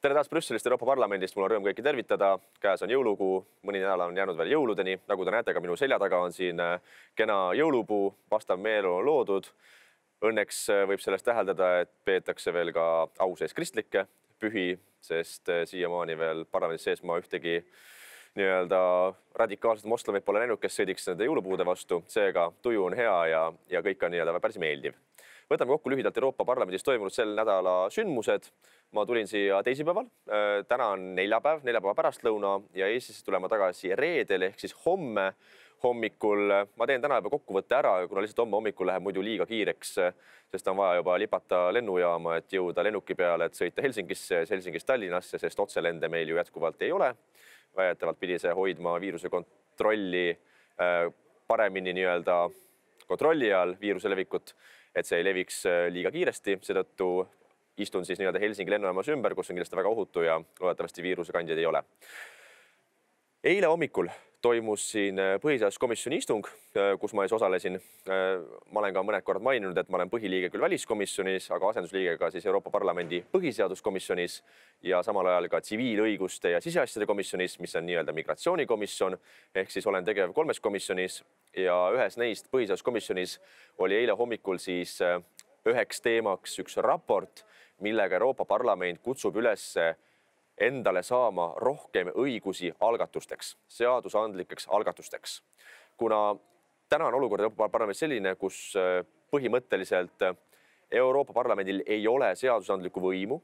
Tere taas Brüsselist Euroopa Parlamendist, mul on rõõm kõiki tervitada. Käes on jõulukuu, mõni nädal on jäänud veel jõuludeni. Nagu te näete, ka minu selja taga on siin kena jõulupuu, vastav meeleolu on loodud. Õnneks võib sellest täheldada, et peetakse veel ka au sees kristlikke pühi, sest siiamaani veel parlamendis sees ma ühtegi radikaalset moslemit pole näinud, kes sõidiks nende jõulupuude vastu. Seega tuju on hea ja kõik on päris meeldiv. Võtame kokku lühidalt Euroopa Parlamendis toimunud sel nädala sündmused. Ma tulin siia teisipäeval, täna on neljapäeva pärastlõuna ja Eestisse tulema tagasi reedel ehk siis homme hommikul. Ma teen täna juba kokkuvõtte ära, kuna lihtsalt homme hommikul läheb muidu liiga kiireks, sest on vaja juba lipata lennujaama, et jõuda lennuki peale, et sõita Helsingisse, Helsingist Tallinnasse, sest otselende meil ju jätkuvalt ei ole. Väidetavalt pidi see hoidma viiruse kontrolli paremini kontrolli all viiruse levikut, et see ei leviks liiga kiiresti. Seetõttu istun siis Helsingi lennujaamas ümber, kus on kindlasti väga ohutu ja loodetavasti viirusekandjaid ei ole. Eile hommikul toimus siin põhiseaduskomisjoni istung, kus ma osalesin. Ma olen ka mõned korrad maininud, et ma olen põhiliige küll väliskomisjonis, aga asendusliige ka siis Euroopa Parlamendi põhiseaduskomisjonis ja samal ajal ka tsiviilõiguste ja siseasjade komisjonis, mis on migratsioonikomisjon, ehk siis olen tegev 3 komisjonis ja ühes neist põhiseaduskomisjonis oli eile hommikul siis üheks teemaks üks raport, millega Euroopa Parlament kutsub üles endale saama rohkem õigusi algatusteks, seadusandlikeks algatusteks. Kuna täna on olukord Euroopa Parlamendis selline, kus põhimõtteliselt Euroopa Parlamendil ei ole seadusandlikku võimu,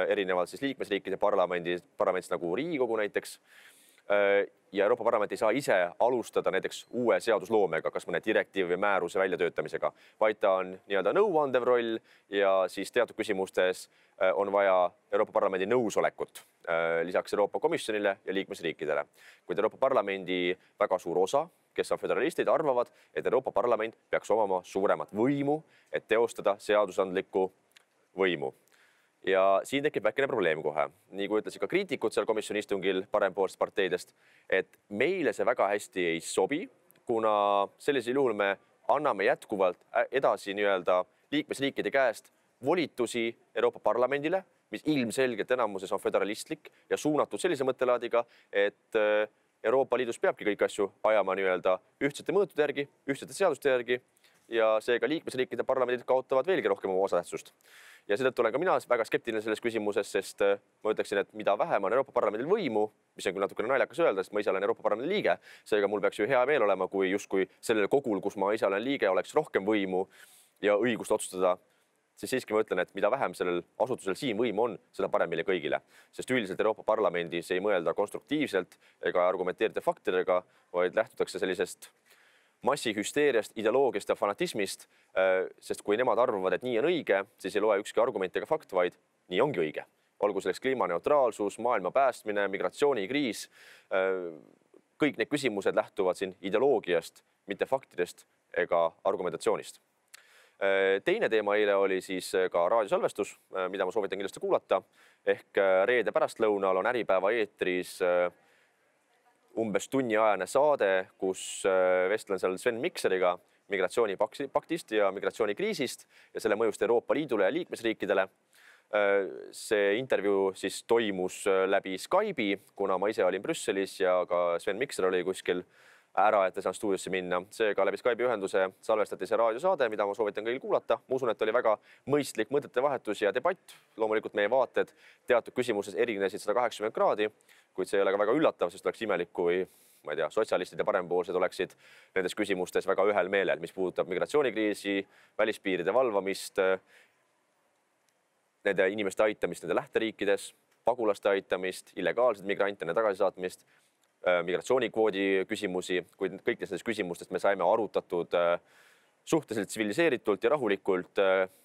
erinevalt siis liikmesriikide parlamendist nagu Riigikogu näiteks, ja Euroopa Parlament ei saa ise alustada näiteks uue seadusloomega, kas mõne direktiivi või määruse väljatöötamisega, vaid ta on nõuandev roll ja siis teatud küsimustes on vaja Euroopa Parlamendi nõusolekut lisaks Euroopa Komisjonile ja liikmesriikidele. Kuid Euroopa Parlamendi väga suur osa, kes on föderalistid, arvavad, et Euroopa Parlament peaks omama suuremat võimu, et teostada seadusandlikku võimu. Ja siin tekib väikene probleem kohe. Nii kui ütlesid ka kriitikud seal komisjoni istungil parempoolsest parteidest, et meile see väga hästi ei sobi, kuna sellisel juhul me anname jätkuvalt edasi liikmesriikide käest volitusi Euroopa Parlamendile, mis ilmselgelt enamuses on föderalistlik ja suunatud sellise mõttelaadiga, et Euroopa Liidus peabki kõik asju ajama ühtsete mõõtude järgi, ühtsete seaduste järgi ja seega liikmesriikide parlamendid kaotavad veelgi rohkem oma osatähtsust. Ja seetõttu olen ka mina väga skeptiline selles küsimuses, sest ma ütleksin, et mida vähem on Euroopa Parlamendil võimu, mis on küll natukene naljakas öelda, sest ma ise olen Euroopa Parlamendi liige, seega mul peaks ju hea meel olema, kui justkui sellel kogul, kus ma ise olen liige, oleks rohkem võimu ja õigust otsustada, siis siiski ma ütlen, et mida vähem sellel asutusel siin võim on, seda parem meile kõigile. Sest üldiselt Euroopa Parlamendis ei mõelda konstruktiivselt ega argumenteerida faktidega, vaid lähtutakse sellisest massihüsteeriast, ideoloogiast ja fanatismist, sest kui nemad arvavad, et nii on õige, siis ei loe ükski argument ega fakt, vaid nii ongi õige. Olgu selleks kliimaneutraalsus, maailma päästmine, migratsioonikriis, kõik need küsimused lähtuvad siin ideoloogiast, mitte faktidest ega argumentatsioonist. Teine teema eile oli siis ka raadiosalvestus, mida ma soovitan kindlasti kuulata, ehk reede pärastlõunal on Äripäeva eetris umbes tunniajane saade, kus vestlen seal Sven Mikseriga migratsioonipaktist ja migratsioonikriisist ja selle mõjust Euroopa Liidule ja liikmesriikidele. See intervjuu siis toimus läbi Skype'i, kuna ma ise olin Brüsselis ja ka Sven Mikser oli kuskil ära, et ei saanud stuudiosse minna. Seega läbi Skype'i ühenduse salvestati see raadiosaade, mida ma soovitan kõigil kuulata. Ma usun, et oli väga mõistlik mõtete vahetus ja debatt. Loomulikult meie vaated teatud küsimuses erinesid 180 kraadi, kuid see ei ole ka väga üllatav, sest oleks imelik, kui sotsialistid ja parempoolsed oleksid nendes küsimustes väga ühel meelel, mis puudutab migratsioonikriisi, välispiiride valvamist, nende inimeste aitamist nende lähteriikides, pagulaste aitamist, illegaalsed migrante tagasisaatmist, migratsioonikvoodi küsimusi, kuid kõik nendest küsimustest me saime arutatud suhteliselt tsiviliseeritult ja rahulikult,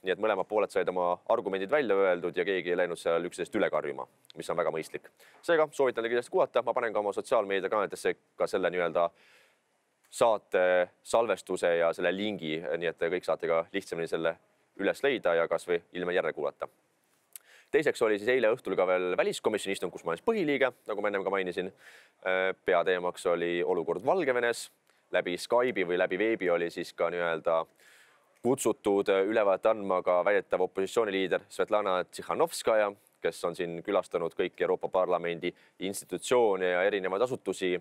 nii et mõlemad pooled said oma argumendid välja öeldud ja keegi ei läinud seal üksteisest üle karjuma, mis on väga mõistlik. Seega soovitan teile kindlasti kuulata, ma panen ka oma sotsiaalmeediakanalitesse ka selle saate salvestuse ja selle lingi, nii et kõik saate ka lihtsamini selle üles leida ja kas või ilma järele kuulata. Teiseks oli siis eile õhtul ka veel väliskomisjoni istung, kus ma olen põhiliige, nagu ma ennem ka mainisin. Peateemaks oli olukord Valgevenes. Läbi Skype'i või läbi veebi oli siis ka kutsutud ülevaadet andma ka väidetav opositsiooniliider Svetlana Tsihhanovskaja, kes on siin külastanud kõiki Euroopa Parlamendi institutsioone ja erinevaid asutusi.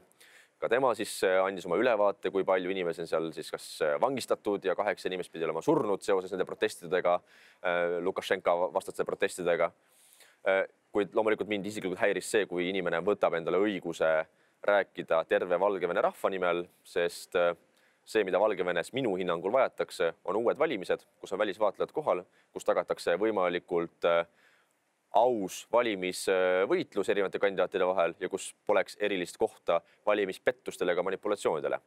Ka tema siis andis oma ülevaate, kui palju inimesi on seal siis kas vangistatud ja 8 inimest pidi olema surnud seoses nende protestidega, Lukašenka vastaste protestidega. Kuid loomulikult mind isiklikult häiris see, kui inimene võtab endale õiguse rääkida terve Valgevene rahva nimel, sest see, mida Valgevenes minu hinnangul vajatakse, on uued valimised, kus on välisvaatlejad kohal, kus tagatakse võimalikult aus valimisvõitlus erinevate kandidaatide vahel ja kus poleks erilist kohta valimispettustele ega manipulatsioonidele.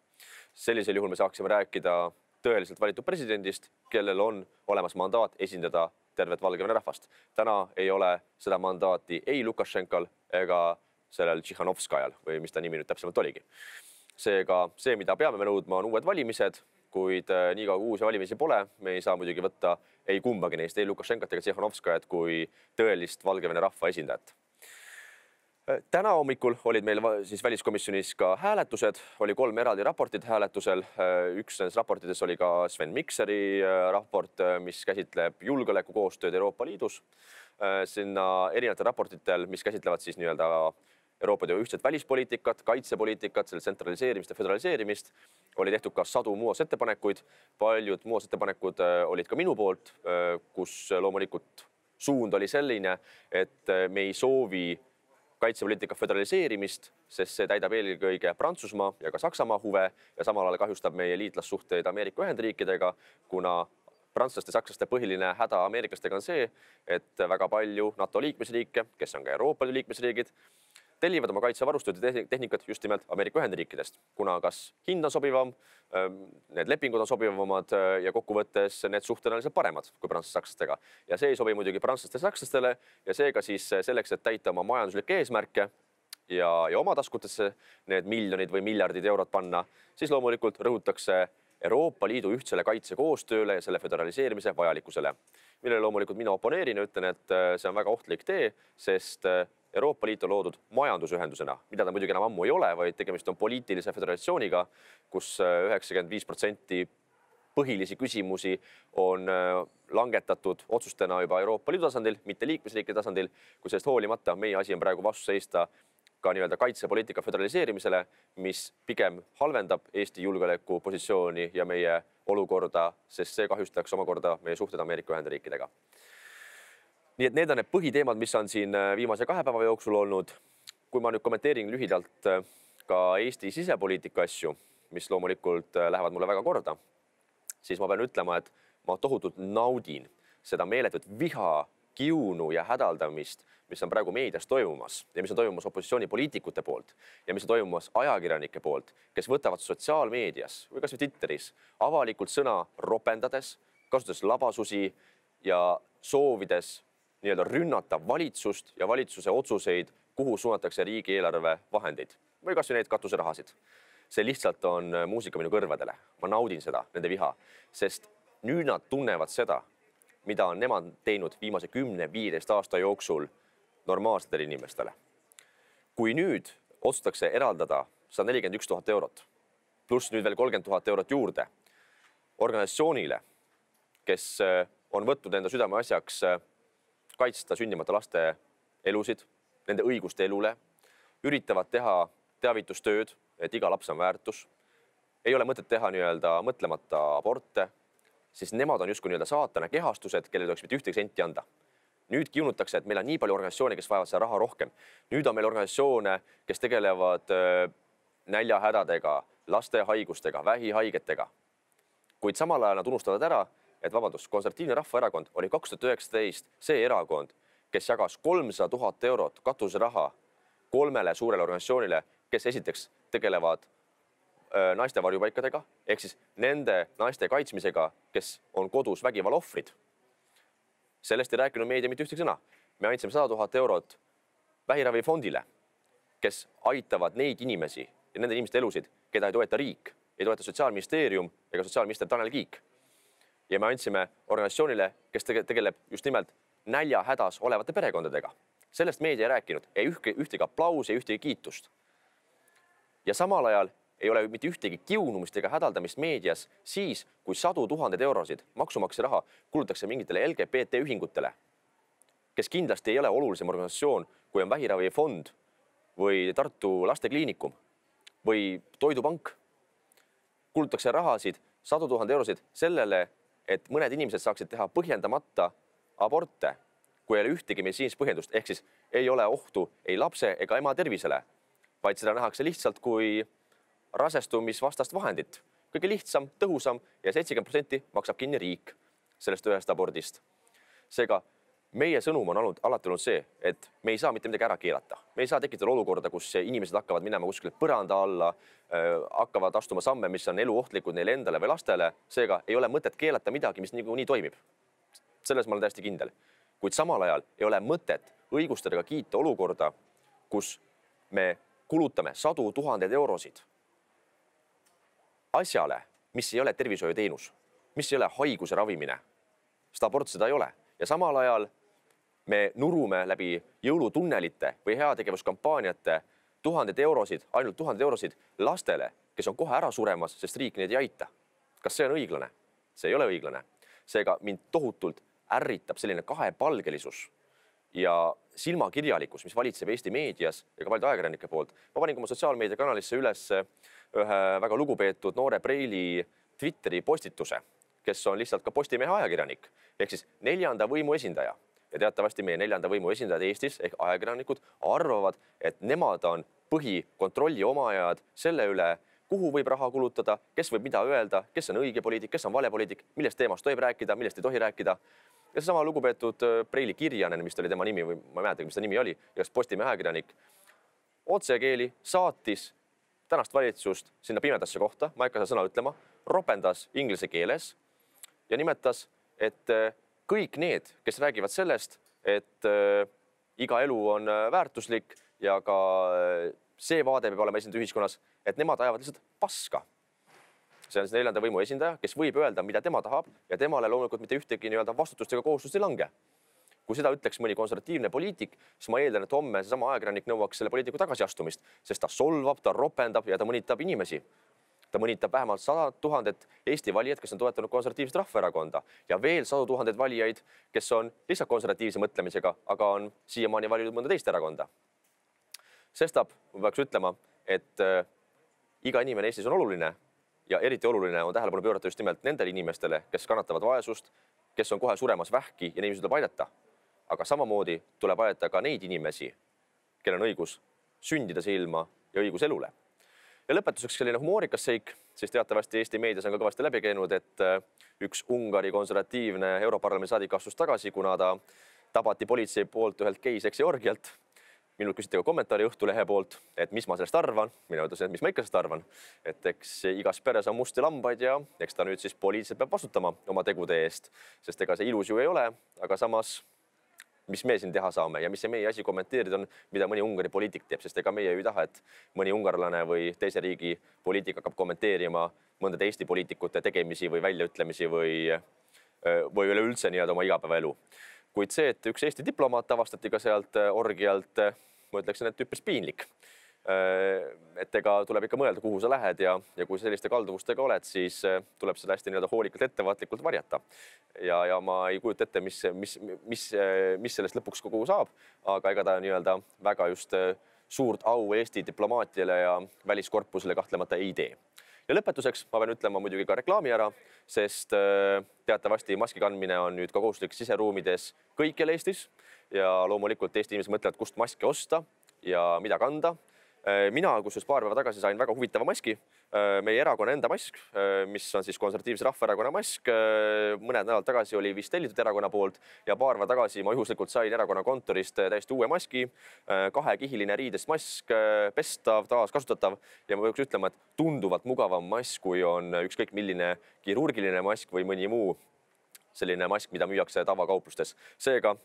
Sellisel juhul me saaksime rääkida tõeliselt valitud presidendist, kellel on olemas mandaat esindada tervet Valgevene rahvast. Täna ei ole seda mandaati ei Lukašenkal ega sellel Tšihhanovskajal või mis ta nimi nüüd täpsemalt oligi. Seega see, mida peame me nõudma, on uued valimised, kuid niikaua kui uusi valimisi pole, me ei saa muidugi võtta ei kumbagi neist, ei Lukašenkat ega Tšihhanovskajat kui tõelist Valgevene rahva esindajat. Täna hommikul olid meil siis väliskomisjonis ka hääletused, oli 3 eraldi raportit hääletusel. Üks nendest raportides oli ka Sven Mikseri raport, mis käsitleb julgeolekukoostööd Euroopa Liidus. Sinna erinevatel raportitel, mis käsitlevad siis nii-öelda Euroopa Liidu ühtset välispoliitikat, kaitsepoliitikat, selle tsentraliseerimist ja föderaliseerimist, oli tehtud ka sadu muudatusettepanekuid. Paljud muudatusettepanekud olid ka minu poolt, kus loomulikult suund oli selline, et me ei soovi kaitsepoliitika föderaliseerimist, sest see täidab eelkõige Prantsusmaa ja ka Saksamaa huve ja samal ajal kahjustab meie liitlassuhteid Ameerika Ühendriikidega, kuna prantslaste ja sakslaste põhiline häda ameeriklastega on see, et väga palju NATO liikmesriike, kes on ka Euroopa Liidu liikmesriigid, tellivad oma kaitsevarustused ja tehnikat just nimelt Ameerika Ühendriikidest, kuna kas hind on sobivam, need lepingud on sobivamad ja kokkuvõttes need suhted on lihtsalt paremad kui prantslaste-sakslastega. Ja see ei sobi muidugi prantslaste ja sakslastele ja seega siis selleks, et täita oma majanduslikke eesmärke ja oma taskutesse need miljonid või miljardid eurot panna, siis loomulikult rõhutakse Euroopa Liidu ühtsele kaitsekoostööle ja selle föderaliseerimise vajalikkusele, millele loomulikult mina oponeerin ja ütlen, et see on väga ohtlik tee, sest Euroopa Liit on loodud majandusühendusena, mida ta muidugi enam ammu ei ole, vaid tegemist on poliitilise föderatsiooniga, kus 95% põhilisi küsimusi on langetatud otsustena juba Euroopa Liidu tasandil, mitte liikmesriikide tasandil, kui sellest hoolimata meie asi on praegu vastu seista ka nii-öelda kaitsepoliitika föderaliseerimisele, mis pigem halvendab Eesti julgeolekupositsiooni ja meie olukorda, sest see kahjustaks omakorda meie suhted Ameerika Ühendriikidega. Nii et need on need põhiteemad, mis on siin viimase 2 päeva jooksul olnud. Kui ma nüüd kommenteerin lühidalt ka Eesti sisepoliitika asju, mis loomulikult lähevad mulle väga korda, siis ma pean ütlema, et ma tohutult naudin seda meeletut viha, kiunu ja hädaldamist, mis on praegu meedias toimumas ja mis on toimumas opositsioonipoliitikute poolt ja mis on toimumas ajakirjanike poolt, kes võtavad sotsiaalmeedias või kas või Twitteris avalikult sõna ropendades, kasutades labasusi ja soovides nii-öelda rünnata valitsust ja valitsuse otsuseid, kuhu suunatakse riigieelarve vahendeid või kas või neid katuserahasid. See lihtsalt on muusika minu kõrvadele. Ma naudin seda, nende viha, sest nüüd nad tunnevad seda, mida on nemad teinud viimase 10-15 aasta jooksul normaalsetele inimestele. Kui nüüd otsustatakse eraldada 141 000 eurot, pluss nüüd veel 30 000 eurot juurde organisatsioonile, kes on võtnud enda südame asjaks kaitsta sündimata laste elusid, nende õiguste elule, üritavad teha teavitustööd, et iga laps on väärtus, ei ole mõtet teha nii-öelda mõtlemata aborte, siis nemad on justkui nii-öelda saatana kehastused, kellel oleks mitte ühtegi senti anda. Nüüd kiunutakse, et meil on nii palju organisatsioone, kes vajavad seda raha rohkem. Nüüd on meil organisatsioone, kes tegelevad näljahädadega, laste haigustega, vähihaigetega. Kuid samal ajal nad unustavad ära, et vabandust, Konservatiivne Rahvaerakond oli 2019 see erakond, kes jagas 300 000 eurot katuseraha 3 suurele organisatsioonile, kes esiteks tegelevad naiste varjupaikadega, ehk siis nende naiste kaitsmisega, kes on kodus vägivalla ohvrid. Sellest ei rääkinud meedia mitte ühtegi sõna. Me andsime 100 000 eurot vähiravifondile, kes aitavad neid inimesi ja nende inimeste elusid, keda ei toeta riik, ei toeta Sotsiaalministeerium ega sotsiaalminister Tanel Kiik. Ja me andsime organisatsioonile, kes tegeleb just nimelt näljahädas olevate perekondadega. Sellest meedia ei rääkinud, ei ühtegi aplausi, ei ühtegi kiitust. Ja samal ajal ei ole mitte ühtegi kiunumist ega hädaldamist meedias siis, kui 100 000 eurosid maksumaksja raha kulutakse mingitele LGBT ühingutele, kes kindlasti ei ole olulisem organisatsioon, kui on Vähiravifond või Tartu Lastekliinikum või Toidupank. Kulutatakse rahasid, 100 000 eurosid sellele, et mõned inimesed saaksid teha põhjendamata aborte, kui ei ole ühtegi meditsiinilist põhjendust, ehk siis ei ole ohtu ei lapse ega ema tervisele, vaid seda nähakse lihtsalt kui rasestumisvastast vahendit. Kõige lihtsam, tõhusam ja 70% maksab kinni riik sellest ühest abordist. Seega meie sõnum on alati olnud see, et me ei saa mitte midagi ära keelata. Me ei saa tekitada olukorda, kus inimesed hakkavad minema kuskile põranda alla, hakkavad astuma samme, mis on eluohtlikud neile endale või lastele. Seega ei ole mõtet keelata midagi, mis nii toimib. Selles ma olen täiesti kindel. Kuid samal ajal ei ole mõtet õigustada ega kiita olukorda, kus me kulutame 100 000 eurosid asjale, mis ei ole tervishoiuteenus, mis ei ole haiguse ravimine. Seda abort seda ei ole. Ja samal ajal me nurume läbi jõulutunnelite või heategevuskampaaniate ainult 1000 eurosid lastele, kes on kohe ära suremas, sest riik neid ei aita. Kas see on õiglane? See ei ole õiglane. Seega mind tohutult ärritab selline kahepalgelisus ja silmakirjalikkus, mis valitseb Eesti meedias ja ka paljude ajakirjanike poolt. Ma panin oma sotsiaalmeediakanalisse üles ühe väga lugupeetud noore preili Twitteri postituse, kes on lihtsalt ka Postimehe ajakirjanik, ehk siis 4. võimu esindaja. Ja teatavasti meie 4. võimu esindajad Eestis ehk ajakirjanikud arvavad, et nemad on põhikontrolli omajad selle üle, kuhu võib raha kulutada, kes võib mida öelda, kes on õige poliitik, kes on vale poliitik, millest teemast tohib rääkida, millest ei tohi rääkida. Ja seesama lugupeetud Preili Kirjanen, mis oli tema nimi või ma ei mäleta, mis ta nimi oli, ja Postimehe ajakirjanik, otsekeeli saatis tänast valitsust sinna pimedasse kohta, ma ei hakka seda sõna ütlema, ropendas inglise keeles ja nimetas, et kõik need, kes räägivad sellest, et iga elu on väärtuslik ja ka see vaade peab olema esindatud ühiskonnas, et nemad ajavad lihtsalt paska. See on 4. võimu esindaja, kes võib öelda, mida tema tahab ja temale loomulikult mitte ühtegi vastutust ega kohustust ei lange. Kui seda ütleks mõni konservatiivne poliitik, siis ma eeldan, et homme seesama ajakirjanik nõuaks selle poliitiku tagasiastumist, sest ta solvab, ta ropendab ja ta mõnitab inimesi. Ta mõnitab vähemalt 100 000 Eesti valijad, kes on toetanud konservatiivset rahvaerakonda ja veel 100 000 valijaid, kes on lihtsalt konservatiivse mõtlemisega, aga on siiamaani valinud mõnda teist erakonda. Sestap ma peaks ütlema, et iga inimene Eestis on oluline ja eriti oluline on tähelepanu pöörata just nimelt nendele inimestele, kes kannatavad vaesust, kes on kohe suremas vähki ja inimesi tuleb aidata. Aga samamoodi tuleb aidata ka neid inimesi, kellel on õigus sündida silma ja õigus elule. Ja lõpetuseks selline humoorikas seik, siis teatavasti Eesti meedias on ka kõvasti läbi käinud, et üks Ungari konservatiivne Europarlamendi saadik astus tagasi, kuna ta tabati politsei poolt ühelt geiseksi orgialt. Minult küsiti ka kommentaari Õhtulehe poolt, et mis ma sellest arvan. Mina ütlesin, et mis ma ikka sellest arvan. Et eks igas peres on musti lambaid ja eks ta nüüd siis poliitiliselt peab vastutama oma tegude eest, sest ega see ilus ju ei ole, aga samas mis me siin teha saame ja mis see meie asi kommenteerida on, mida mõni Ungari poliitik teeb, sest ega meie ei taha, et mõni ungarlane või teise riigi poliitik hakkab kommenteerima mõndade Eesti poliitikute tegemisi või väljaütlemisi või üleüldse oma igapäevaelu. Kuid see, et üks Eesti diplomaat avastati ka sealt orgialt, ma ütleksin, et üpris piinlik. Et ega tuleb ikka mõelda, kuhu sa lähed ja kui selliste kalduvustega oled, siis tuleb seda hästi hoolikalt ettevaatlikult varjata. Ja ma ei kujuta ette, mis sellest lõpuks kogu saab, aga ega ta väga just suurt au Eesti diplomaatiale ja väliskorpusele kahtlemata ei tee. Ja lõpetuseks ma pean ütlema muidugi ka reklaami ära, sest teatavasti maski kandmine on nüüd ka kohustuslik siseruumides kõikjal Eestis ja loomulikult Eesti inimesed mõtlevad, kust maski osta ja mida kanda. Mina, kus paar päeva tagasi sain väga huvitava maski, meie erakonna enda mask, mis on siis konservatiivse rahvaerakonna mask. Mõned nädalad tagasi oli vist tellitud erakonna poolt ja paar päeva tagasi ma juhuslikult sain erakonna kontorist täiesti uue maski, 2-kihiline riidest mask, pestav, taaskasutatav ja ma peaks ütlema, et tunduvalt mugavam mask, kui on ükskõik milline kirurgiline mask või mõni muu selline mask, mida müüakse tavakauplustes. Seega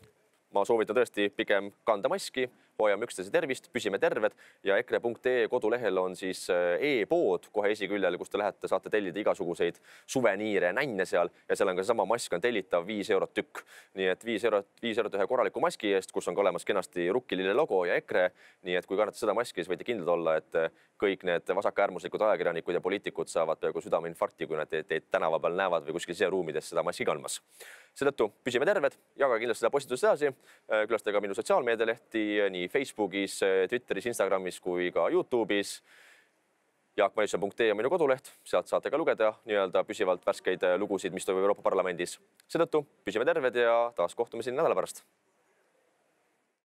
ma soovitan tõesti pigem kanda maski, hoiame üksteise tervist, püsime terved ja EKRE.ee kodulehel on siis e-pood kohe esiküljel, kus te lähete, saate tellida igasuguseid suveniire, nänne seal ja seal on ka seesama mask on tellitav 5 eurot tükk. Nii et 5 eurot ühe korraliku maski eest, kus on ka olemas kenasti rukkilille logo ja EKRE. Nii et kui kannate seda maski, siis võite kindlad olla, et kõik need vasakäärmuslikud ajakirjanikud ja poliitikud saavad peaaegu südameinfarkti, kui nad teid tänava peal näevad või kuskil siseruumides seda maski kandmas. Seetõttu püsime terved, jagage kindlasti seda postitust edasi, külastage minu sotsiaalmeedialehti nii Facebookis, Twitteris, Instagramis kui ka YouTube'is. jaakmadisson.ee on minu koduleht, sealt saate ka lugeda nii-öelda püsivalt värskeid lugusid, mis toimub Euroopa Parlamendis. Seetõttu püsime terved ja taas kohtume siin nädala pärast.